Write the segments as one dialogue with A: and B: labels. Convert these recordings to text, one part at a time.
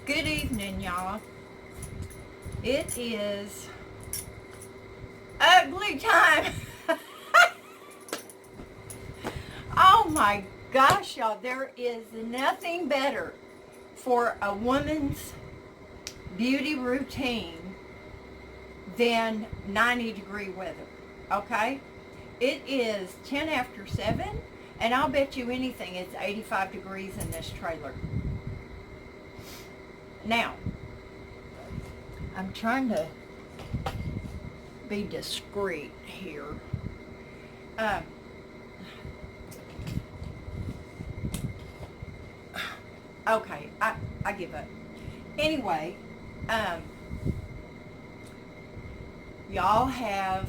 A: Good evening, y'all. It is ugly time. Oh my gosh, y'all. There is nothing better for a woman's beauty routine than 90-degree weather. Okay? It is 10 after 7, and I'll bet you anything it's 85 degrees in this trailer. Now, I'm trying to be discreet here. Okay, I give up. Anyway, y'all have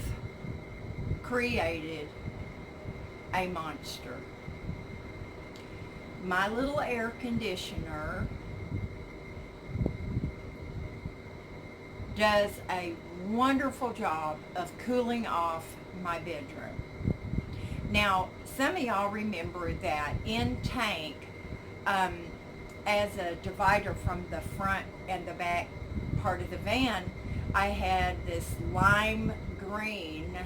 A: created a monster. My little air conditioner does a wonderful job of cooling off my bedroom. Now, some of y'all remember that in tank, as a divider from the front and the back part of the van, I had this lime green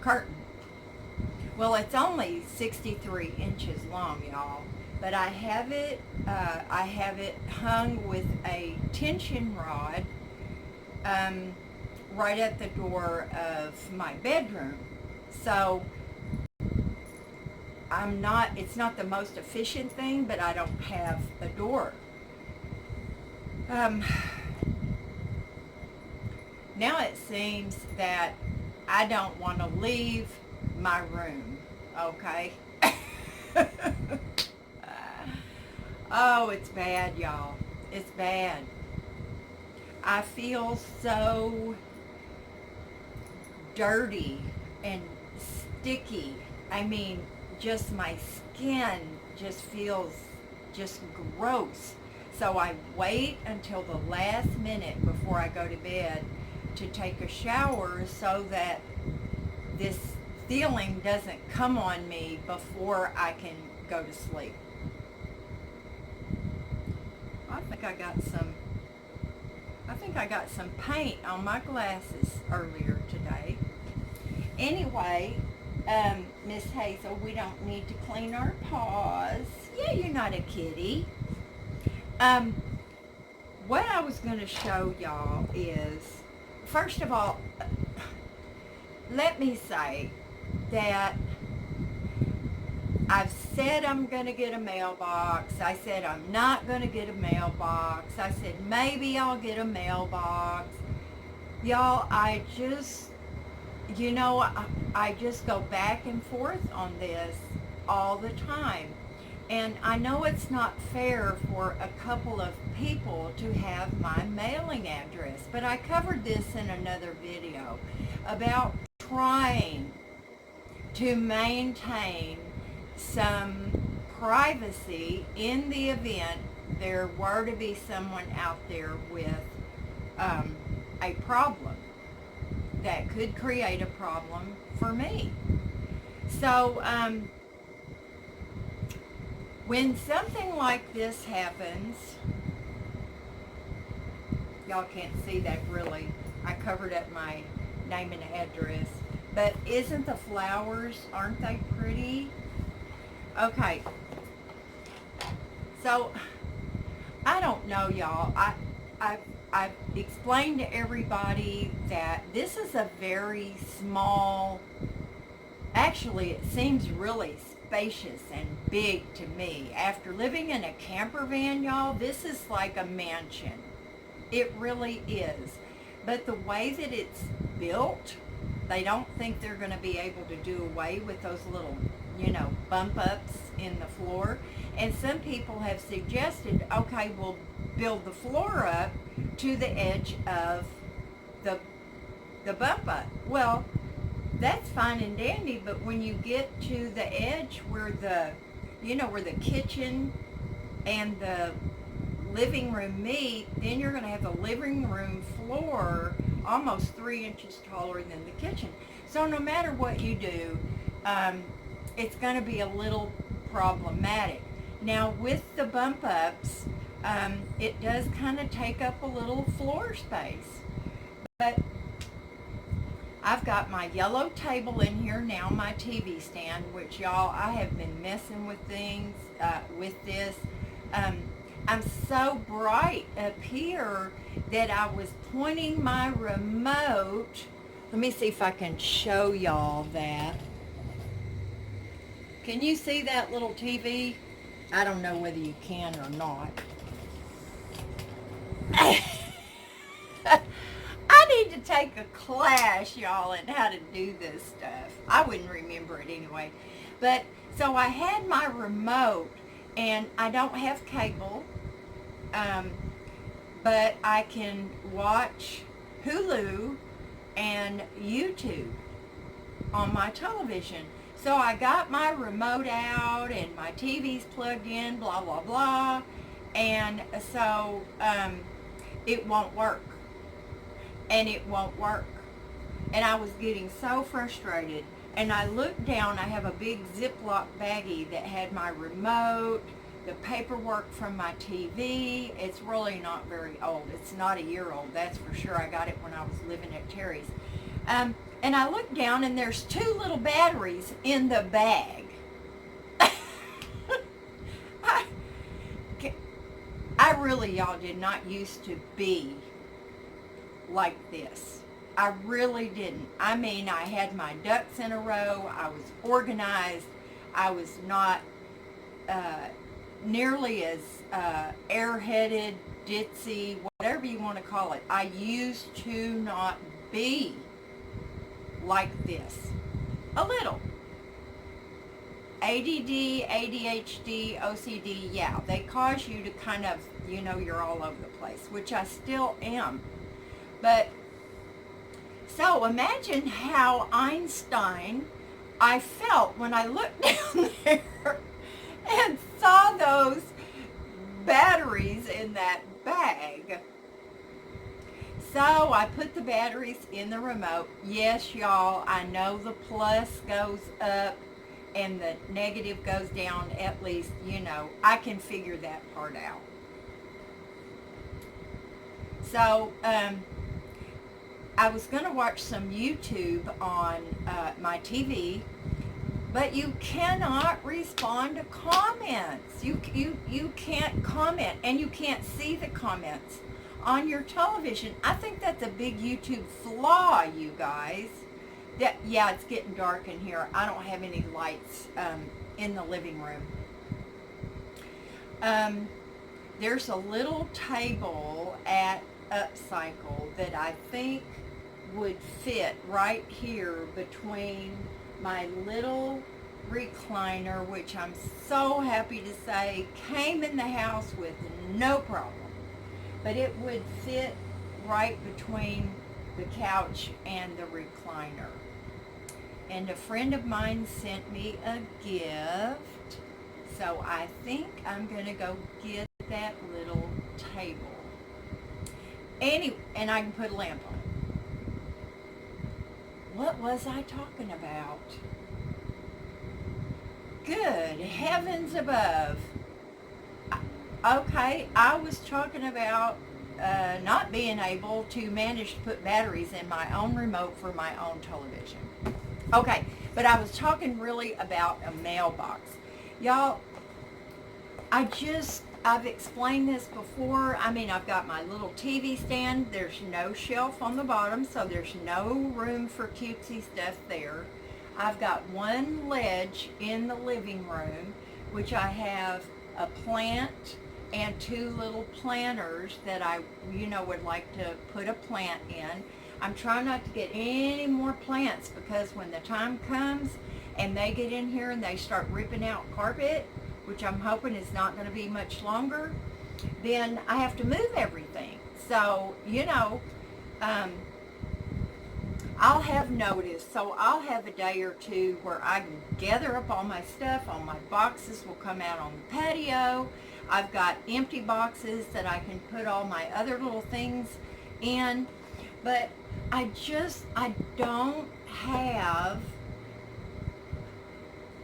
A: curtain. Well, it's only 63 inches long, y'all, but I have it hung with a tension rod right at the door of my bedroom. So it's not the most efficient thing, but I don't have a door. Now it seems that I don't want to leave my room, okay? Oh, it's bad, y'all. It's bad. I feel so dirty and sticky. I mean, just my skin just feels just gross. So I wait until the last minute before I go to bed to take a shower so that this feeling doesn't come on me before I can go to sleep. I think I got some paint on my glasses earlier today. Anyway, Miss Hazel, we don't need to clean our paws. Yeah, you're not a kitty. What I was going to show y'all is, first of all, let me say that I've said I'm going to get a mailbox. I said I'm not going to get a mailbox. I said maybe I'll get a mailbox. Y'all, I just go back and forth on this all the time. And I know it's not fair for a couple of people to have my mailing address, but I covered this in another video about trying to maintain some privacy in the event there were to be someone out there with a problem that could create a problem for me. So when something like this happens, y'all can't see that really. I covered up my name and address. But isn't the flowers, aren't they pretty? Okay. So, I don't know, y'all. I've explained to everybody that this is a very small, actually it seems really spacious and big to me. After living in a camper van, y'all, this is like a mansion. It really is. But the way that it's built, they don't think they're going to be able to do away with those little, bump ups in the floor. And some people have suggested, okay, we'll build the floor up to the edge of the bump up. Well, that's fine and dandy, but when you get to the edge where where the kitchen and the living room meet, then you're going to have the living room floor almost 3 inches taller than the kitchen. So no matter what you do, it's going to be a little problematic. Now with the bump ups, It does kind of take up a little floor space. But I've got my yellow table in here now, my TV stand, which y'all, I have been messing with things with this. I'm so bright up here that I was pointing my remote. Let me see if I can show y'all that. Can you see that little TV? I don't know whether you can or not. I need to take a class, y'all, in how to do this stuff. I wouldn't remember it anyway. But, so I had my remote, and I don't have cable, but I can watch Hulu and YouTube on my television. So I got my remote out, and my TV's plugged in, blah, blah, blah, and so it won't work. And it won't work. And I was getting so frustrated. And I looked down, I have a big Ziploc baggie that had my remote, the paperwork from my TV. It's really not very old. It's not a year old, that's for sure. I got it when I was living at Terry's. And I looked down, and there's 2 little batteries in the bag. I really, y'all, did not used to be like this. I really didn't. I mean, I had my ducks in a row. I was organized. I was not nearly as airheaded, ditzy, whatever you want to call it. I used to not be like this. A little. ADD, ADHD, OCD, yeah, they cause you to kind of, you know, you're all over the place, which I still am. But, so imagine how Einstein I felt when I looked down there and saw those batteries in that bag. So I put the batteries in the remote. Yes, y'all, I know the plus goes up and the negative goes down, at least, you know, I can figure that part out. So, I was going to watch some YouTube on my TV, but you cannot respond to comments. You can't comment, and you can't see the comments on your television. I think that's a big YouTube flaw, you guys. Yeah, it's getting dark in here. I don't have any lights in the living room. There's a little table at Upcycle that I think would fit right here between my little recliner, which I'm so happy to say came in the house with no problem. But it would fit right between the couch and the recliner. And a friend of mine sent me a gift, so I think I'm going to go get that little table. Anyway, and I can put a lamp on it. What was I talking about? Good heavens above. Okay, I was talking about not being able to manage to put batteries in my own remote for my own television. Okay, but I was talking really about a mailbox. Y'all, I've explained this before. I mean, I've got my little TV stand. There's no shelf on the bottom, so there's no room for cutesy stuff there. I've got one ledge in the living room, which I have a plant and 2 little planters that I, would like to put a plant in. I'm trying not to get any more plants because when the time comes and they get in here and they start ripping out carpet, which I'm hoping is not going to be much longer, then I have to move everything. So, I'll have notice. So I'll have a day or two where I can gather up all my stuff. All my boxes will come out on the patio. I've got empty boxes that I can put all my other little things in. But I don't have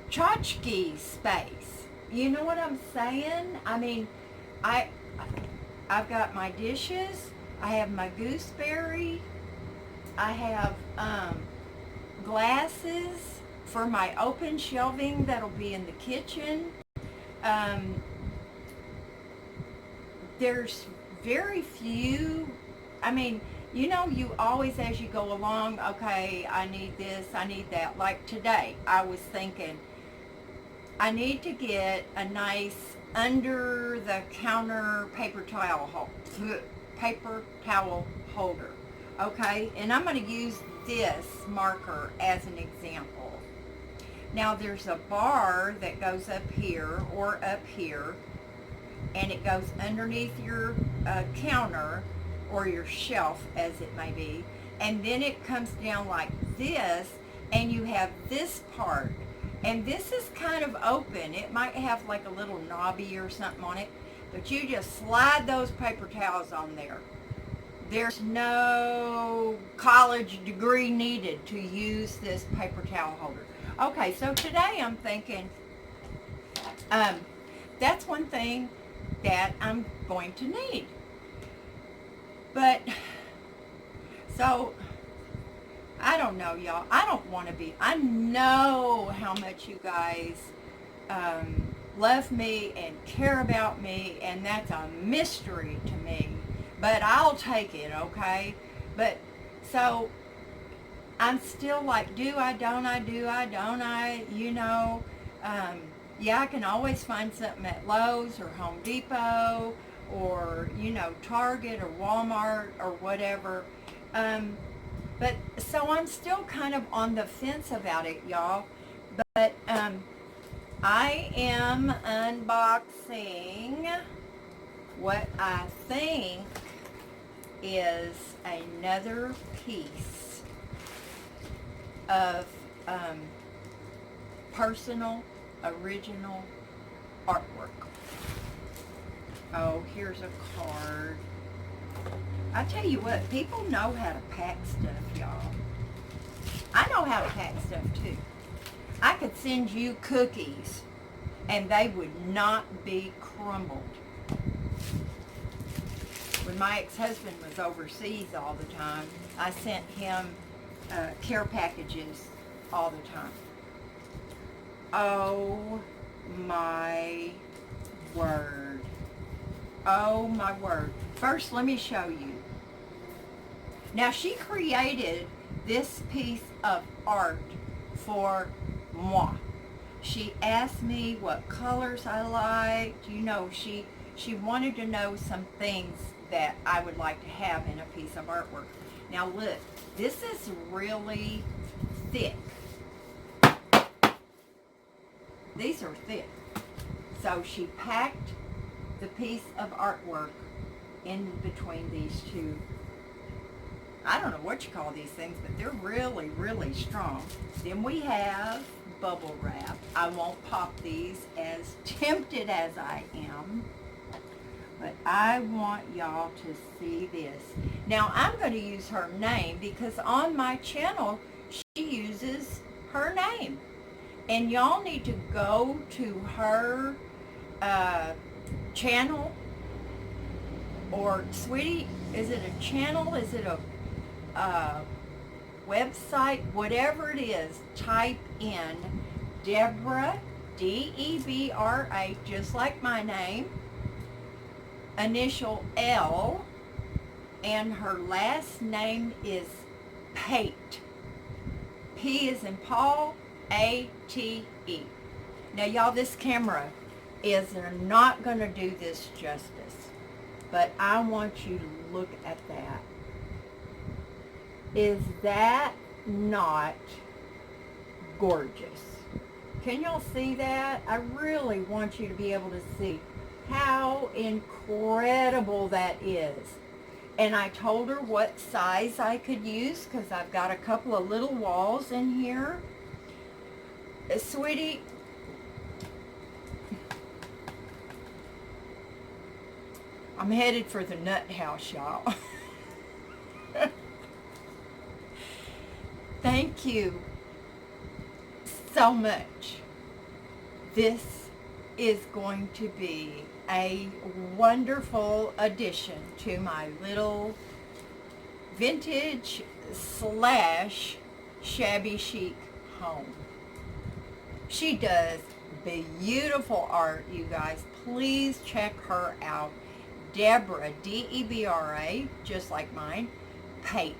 A: tchotchke space. You know what I'm saying? I mean, I've got my dishes. I have my gooseberry. I have glasses for my open shelving that'll be in the kitchen. Um, there's very few, I mean, you know, you always, as you go along, okay, I need this, I need that. Like today, I was thinking, I need to get a nice under the counter paper towel holder. Okay, and I'm going to use this marker as an example. Now there's a bar that goes up here or up here, and it goes underneath your counter or your shelf, as it may be, and then it comes down like this, and you have this part, and this is kind of open. It might have like a little knobby or something on it, but you just slide those paper towels on there. There's no college degree needed to use this paper towel holder. Okay, so today I'm thinking, that's one thing that I'm going to need. But, so, I don't know, y'all. I don't want to be, I know how much you guys love me and care about me, and that's a mystery to me. But I'll take it, okay? But, so, I'm still like, do I, don't I, you know? Yeah, I can always find something at Lowe's or Home Depot or, you know, Target or Walmart or whatever. But, so I'm still kind of on the fence about it, y'all. But, I am unboxing what I think is another piece of personal, original artwork. Oh, here's a card. I tell you what, people know how to pack stuff, y'all. I know how to pack stuff too. I could send you cookies and they would not be crumbled. When my ex-husband was overseas all the time, I sent him care packages all the time. Oh my word. Oh my word. First, let me show you. Now, she created this piece of art for moi. She asked me what colors I liked. You know, she wanted to know some things that I would like to have in a piece of artwork. Now look, this is really thick. These are thick. So she packed the piece of artwork in between these two. I don't know what you call these things, but they're really, really strong. Then we have bubble wrap. I won't pop these, as tempted as I am. But I want y'all to see this. Now, I'm going to use her name because on my channel, she uses her name. And y'all need to go to her channel, or, sweetie, is it a channel? Is it a website? Whatever it is, type in Deborah, D-E-B-R-A, just like my name, initial L, and her last name is Pate. P is in Paul, A-T-E. Now, y'all, this camera is not going to do this justice, but I want you to look at that. Is that not gorgeous? Can y'all see that? I really want you to be able to see how incredible that is. And I told her what size I could use because I've got a couple of little walls in here. Sweetie, I'm headed for the nut house, y'all. Thank you so much. This is going to be a wonderful addition to my little vintage slash shabby chic home. She does beautiful art, you guys. Please check her out. Deborah, Debra, just like mine, Paint.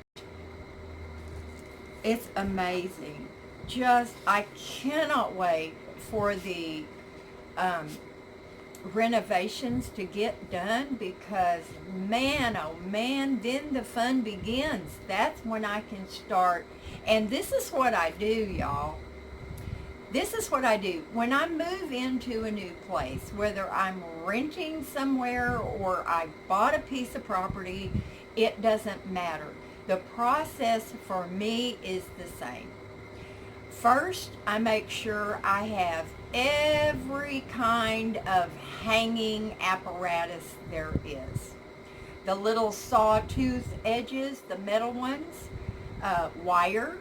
A: It's amazing. Just, I cannot wait for the renovations to get done, because man, oh man, then the fun begins. That's when I can start. And this is what I do, y'all. This is what I do. When I move into a new place, whether I'm renting somewhere or I bought a piece of property, it doesn't matter. The process for me is the same. First, I make sure I have every kind of hanging apparatus there is. The little sawtooth edges, the metal ones, wire.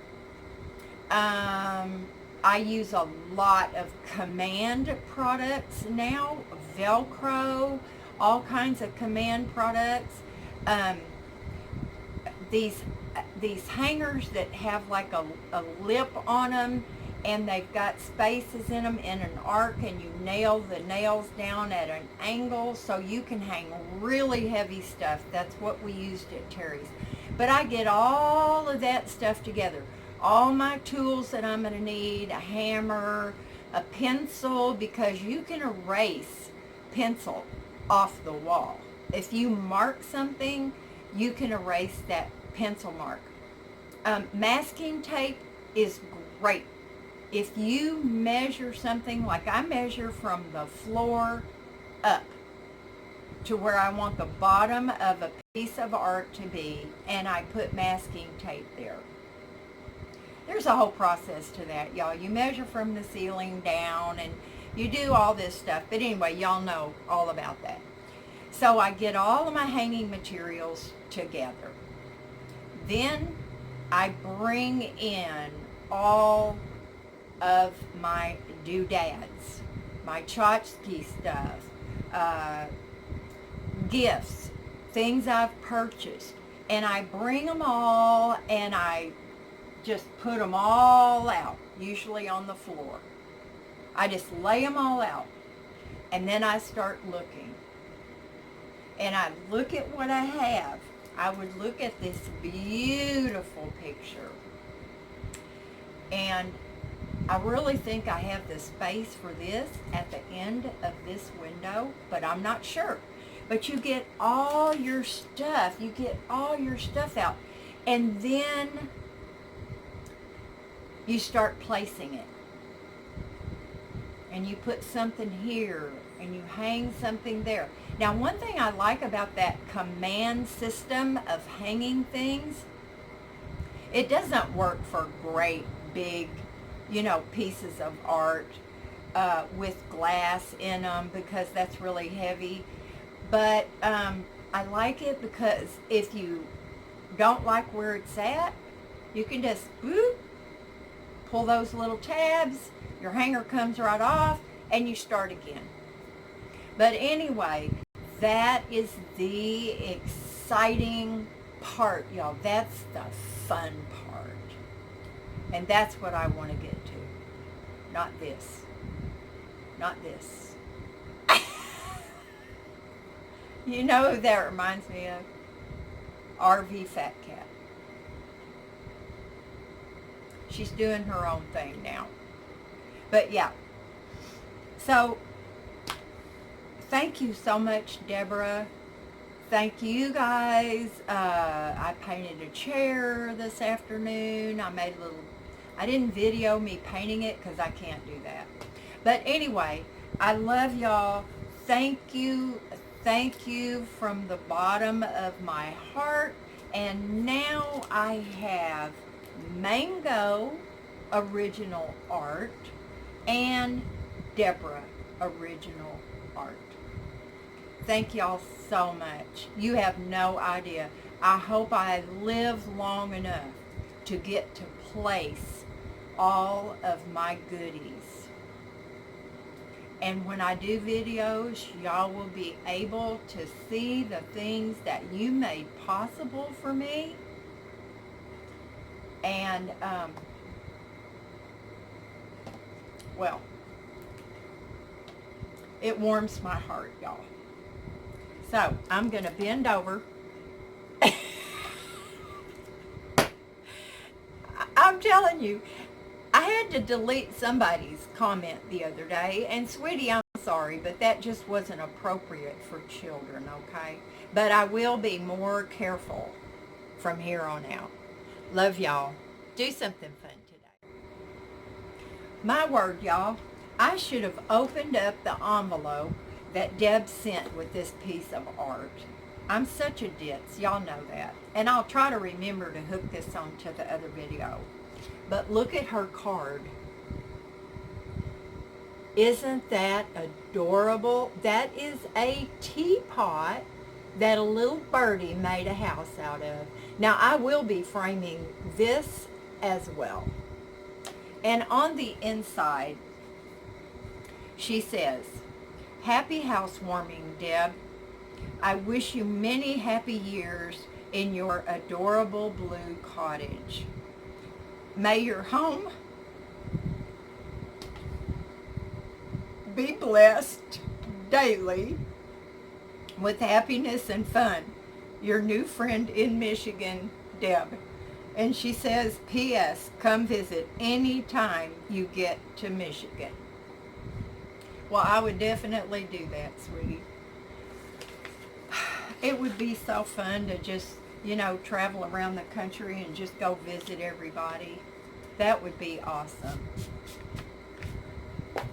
A: I use a lot of Command products now, Velcro, all kinds of Command products. These hangers that have like a lip on them, and they've got spaces in them in an arc, and you nail the nails down at an angle so you can hang really heavy stuff. That's what we used at Terry's. But I get all of that stuff together. All my tools that I'm going to need, a hammer, a pencil, because you can erase pencil off the wall. If you mark something, you can erase that pencil mark. Masking tape is great. If you measure something, like I measure from the floor up to where I want the bottom of a piece of art to be, and I put masking tape there. There's a whole process to that, y'all. You measure from the ceiling down, and you do all this stuff. But anyway, y'all know all about that. So I get all of my hanging materials together. Then I bring in all of my doodads, my tchotchke stuff, gifts, things I've purchased. And I bring them all, and I just put them all out, usually on the floor. I just lay them all out, and then I start looking. And I look at what I have. I would look at this beautiful picture, and I really think I have the space for this at the end of this window, but I'm not sure. But you get all your stuff, out, and then you start placing it. And you put something here, and you hang something there. Now, one thing I like about that Command system of hanging things, it doesn't work for great big, pieces of art with glass in them, because that's really heavy. But I like it because if you don't like where it's at, you can just pull those little tabs, your hanger comes right off, and you start again. But anyway, that is the exciting part, y'all. That's the fun part. And that's what I want to get to. Not this. Not this. You know who that reminds me of? RV Fat Cat. She's doing her own thing now. But yeah. So, thank you so much, Deborah. Thank you, guys. I painted a chair this afternoon. I didn't video me painting it because I can't do that. But anyway, I love y'all. Thank you. Thank you from the bottom of my heart. And now I have Mango original art and Deborah original art. Thank y'all so much. You have no idea. I hope I live long enough to get to place all of my goodies And when I do videos, y'all will be able to see the things that you made possible for me. And, well, it warms my heart, y'all. So, I'm going to bend over. I'm telling you, I had to delete somebody's comment the other day, and sweetie, I'm sorry, but that just wasn't appropriate for children, okay? But I will be more careful from here on out. Love y'all. Do something fun today. My word, y'all, I should have opened up the envelope that Deb sent with this piece of art. I'm such a ditz, y'all know that. And I'll try to remember to hook this onto the other video. But look at her card. Isn't that adorable? That is a teapot that a little birdie made a house out of. Now, I will be framing this as well. And on the inside, she says, "Happy housewarming, Deb. I wish you many happy years in your adorable blue cottage. May your home be blessed daily with happiness and fun. Your new friend in Michigan, Deb." And she says, "P.S. Come visit anytime you get to Michigan." Well, I would definitely do that, sweetie. It would be so fun to just, travel around the country and just go visit everybody. That would be awesome.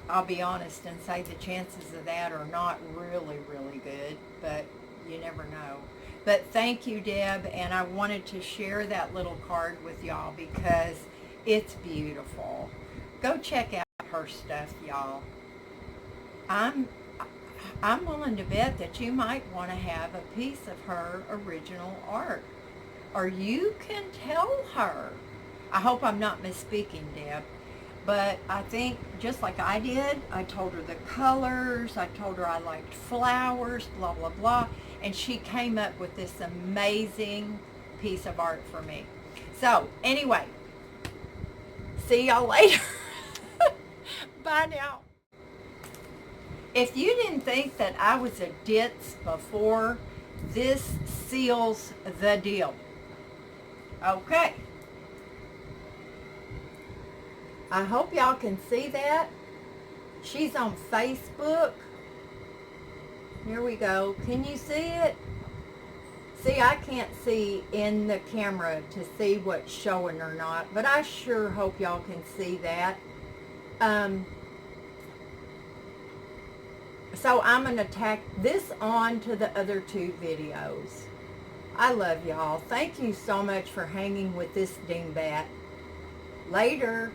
A: I'll be honest and say the chances of that are not really, really good, but you never know. But thank you, Deb, and I wanted to share that little card with y'all because it's beautiful. Go check out her stuff, y'all. I'm willing to bet that you might want to have a piece of her original art. Or you can tell her. I hope I'm not misspeaking, Deb. But I think, just like I did, I told her the colors, I told her I liked flowers, blah, blah, blah. And she came up with this amazing piece of art for me. So, anyway, see y'all later. Bye now. If you didn't think that I was a ditz before, this seals the deal. Okay. I hope y'all can see that. She's on Facebook. Here we go. Can you see it? See, I can't see in the camera to see what's showing or not, but I sure hope y'all can see that. So I'm going to tack this on to the other two videos. I love y'all. Thank you so much for hanging with this dingbat. Later.